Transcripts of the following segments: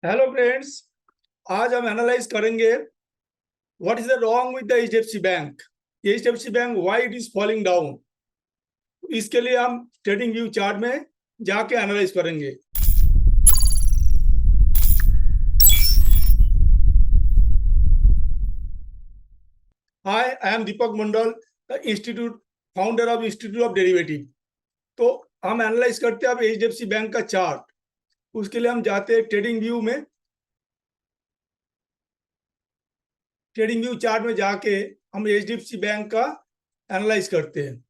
Hello friends. आज हम analyse करेंगे what is the wrong with the HDFC bank. HDFC bank why it is falling down. इसके लिए हम ट्रेडिंग व्यू चार्ट में जाके एनालाइज करेंगे। Hi, I am Deepak Mandal, the institute founder of institute of derivative. तो हम एनालाइज करते हैं अब एचडीएफसी बैंक का चार्ट। उसके लिए हम जाते हैं ट्रेडिंग व्यू में। ट्रेडिंग व्यू चार्ट में जाके हम एचडीएफसी बैंक का एनालाइज करते हैं।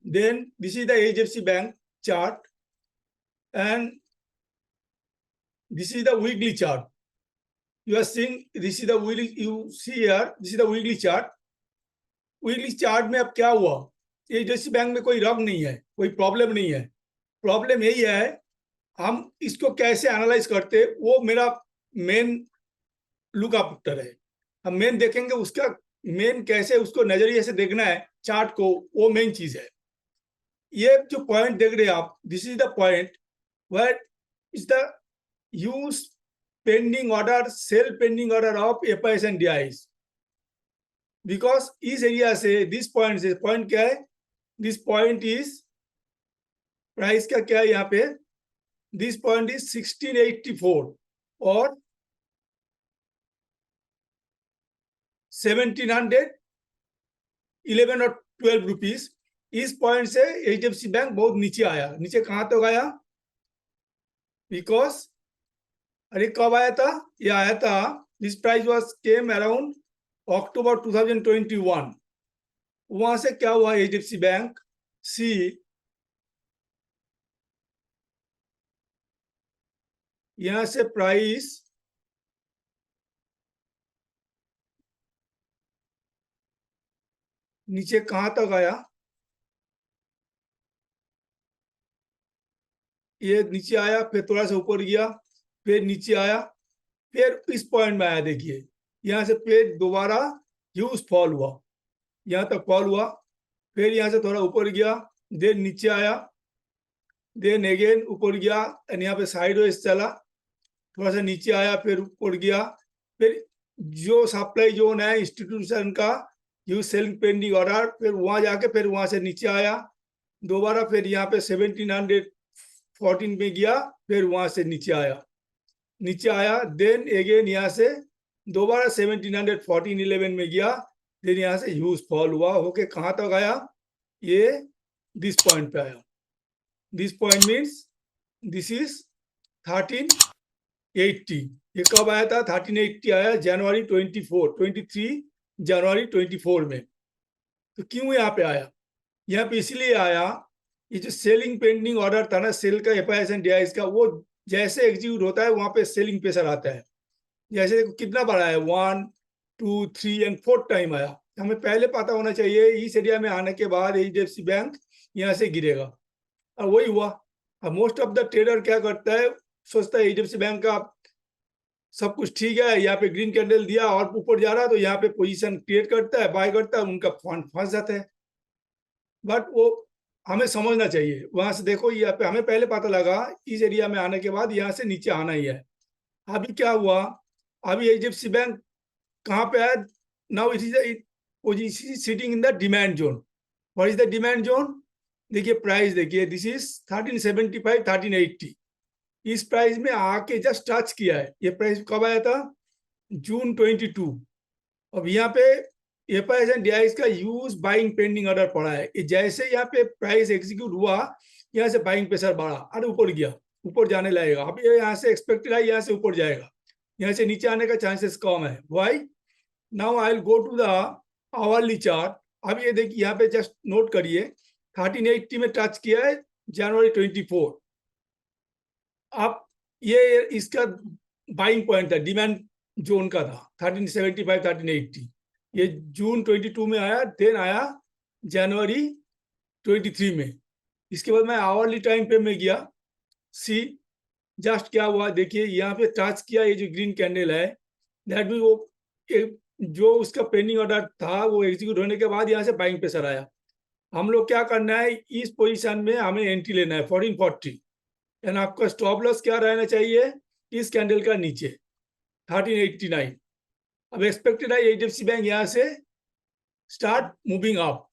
Then this is the HDFC Bank chart, and this is the weekly chart. You are seeing this is the weekly. You see here, this is the weekly chart. Weekly chart में अब क्या हुआ? HDFC bank में कोई रंग नहीं है, कोई प्रॉब्लम नहीं है। प्रॉब्लम यही है हम इसको कैसे एनालाइज करते, वो मेरा मेन लुकअप है। हम मेन देखेंगे, उसका मेन कैसे उसको नजरिए से देखना है चार्ट को, वो मेन चीज है। ये जो पॉइंट देख रहे हैं आप, this is the point where is the use pending order, sell pending order of FIS and DIS. Because इस एरिया से दिस पॉइंट से, पॉइंट क्या है, दिस पॉइंट इज प्राइस का क्या है यहाँ पे, दिस पॉइंट इज 1684 और 1711 और 12 रुपीज। इस पॉइंट से एचडीएफसी बैंक बहुत नीचे आया। नीचे कहां तक आया? बिकॉज अरे कब आया था? ये आया था, this price was came around अक्टूबर 2021। वहां से क्या हुआ, एचडीएफसी बैंक सी यहां से प्राइस नीचे कहां तक आया, ये नीचे आया, फिर थोड़ा सा ऊपर गया, फिर नीचे आया, फिर इस पॉइंट में आया। देखिए यहां से फिर दोबारा ह्यूज फॉल हुआ, यहां तक फॉल हुआ, फिर यहां से थोड़ा ऊपर गया, देन नीचे आया, देन अगेन ऊपर गया, एंड यहाँ पे साइडवेज चला, थोड़ा सा नीचे आया, फिर ऊपर गया। फिर जो सप्लाई जोन है इंस्टीट्यूशन का, यूज सेलिंग पेंडिंग ऑर्डर, फिर वहां जाके फिर वहां से नीचे आया दोबारा, फिर यहाँ पे 1714 में गया, फिर वहां से नीचे आया, नीचे आया, देन अगेन यहाँ से दोबारा 1714-11 में गया, देन यहाँ से ह्यूज फॉल हुआ, होके कहाँ तक आया, ये दिस पॉइंट पे आया। This point means this is 1380। ये कब आया था? 1380 आया जनवरी 23 जनवरी 24 में। तो क्यों यहाँ पे आया? यहाँ पे इसलिए आया, ये जो सेलिंग पेंडिंग ऑर्डर था ना, सेल का, एफआईएस एंड डीआईएस का, वो जैसे एग्जीक्यूट होता है वहां पे सेलिंग प्रेशर आता है। जैसे कितना बार आया, 1 2 3 एंड 4 टाइम आया। हमें पहले पता होना चाहिए इस एरिया में आने के बाद एचडीएफसी बैंक यहाँ से गिरेगा, और वही हुआ। अब मोस्ट ऑफ द ट्रेडर क्या करता है, सोचता है एचडीएफसी बैंक का सब कुछ ठीक है, यहाँ पे ग्रीन कैंडल दिया और ऊपर जा रहा है, तो यहाँ पे पोजीशन क्रिएट करता है, बाय करता है, उनका फंड फंस जाता है। बट वो हमें समझना चाहिए, वहां से देखो यहाँ पे हमें पहले पता लगा इस एरिया में आने के बाद यहाँ से नीचे आना ही है। अभी क्या हुआ, अभी एचडीएफसी बैंक कहाँ पे है? Now it is sitting in the demand zone. What is the demand zone? देखिए प्राइस, देखिए दिस इज 1375 1380। इस प्राइस में आके जस्ट टच किया है। ये प्राइस कब आया था? जून 22। अब यहाँ पे एफआईएस एंड डीआईएस का यूज बाइंग पेंडिंग ऑर्डर पड़ा है। जैसे यहाँ पे प्राइस एग्जीक्यूट हुआ, यहाँ से बाइंग प्रेशर बढ़ा, अरे ऊपर गया, ऊपर जाने लगेगा। अब ये यहाँ से एक्सपेक्टेड है यहाँ से ऊपर जाएगा, यहाँ से नीचे आने का चांसेस कम है। Why? Now I will go to the hourly chart. अब ये देखिए यहाँ पे जस्ट नोट करिए, 1380 में टच किया है जनवरी 24। अब ये इसका बाइंग पॉइंट था, डिमांड जोन का था 1375 1380। ये जून 22 में आया, देन आया जनवरी 23 में। इसके बाद मैं आवरली टाइम पे में गया, सी जस्ट क्या हुआ, देखिए यहाँ पे टच किया, ये जो ग्रीन कैंडल है, दैट मीन वो जो उसका पेंडिंग ऑर्डर था वो एग्जीक्यूट होने के बाद यहाँ से बाइंग प्रेशर आया। हम लोग क्या करना है, इस पोजीशन में हमें एंट्री लेना है 1440। एंड आपका स्टॉप लॉस क्या रहना चाहिए इस कैंडल का नीचे 1389। अब एक्सपेक्टेड है एचडीएफसी बैंक यहाँ से स्टार्ट मूविंग अप,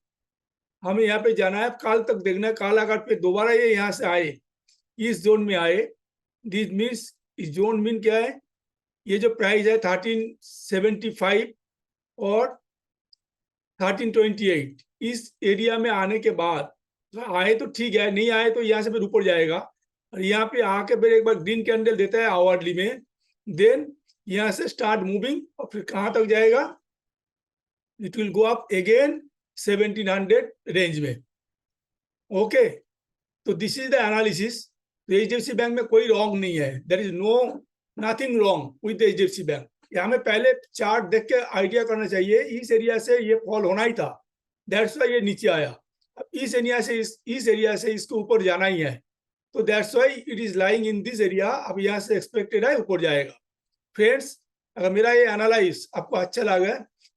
हमें यहाँ पे जाना है, काल तक देखना है। काल अगर पे दोबारा ये यहाँ से आए, इस जोन में आए, दिस मीन्स इस जोन मीन क्या है, ये जो प्राइस है 1375 और 1328, इस एरिया में आने के बाद आए तो ठीक है, नहीं आए तो यहाँ से फिर ऊपर जाएगा, और यहाँ पे आके फिर एक बार ग्रीन कैंडल देता है आवरली में, देन यहाँ से स्टार्ट मूविंग और फिर कहाँ तक जाएगा, it will go up again 1700 range में। ओके, तो this is the analysis. HDFC bank में कोई रॉन्ग नहीं है, there is no nothing wrong with HDFC bank. हमें पहले चार्ट देख के आइडिया करना चाहिए, इस एरिया से ये फॉल होना ही था, दैट्स वाई ये नीचे आया। अब इस एरिया से इसको ऊपर जाना ही है, तो that's why it is lying in this area. अब यहाँ से एक्सपेक्टेड है ऊपर जाएगा। फ्रेंड्स, अगर मेरा ये एनालाइज आपको अच्छा लगा,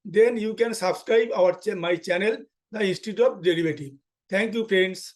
then you can subscribe our my channel the institute of derivative. Thank you friends.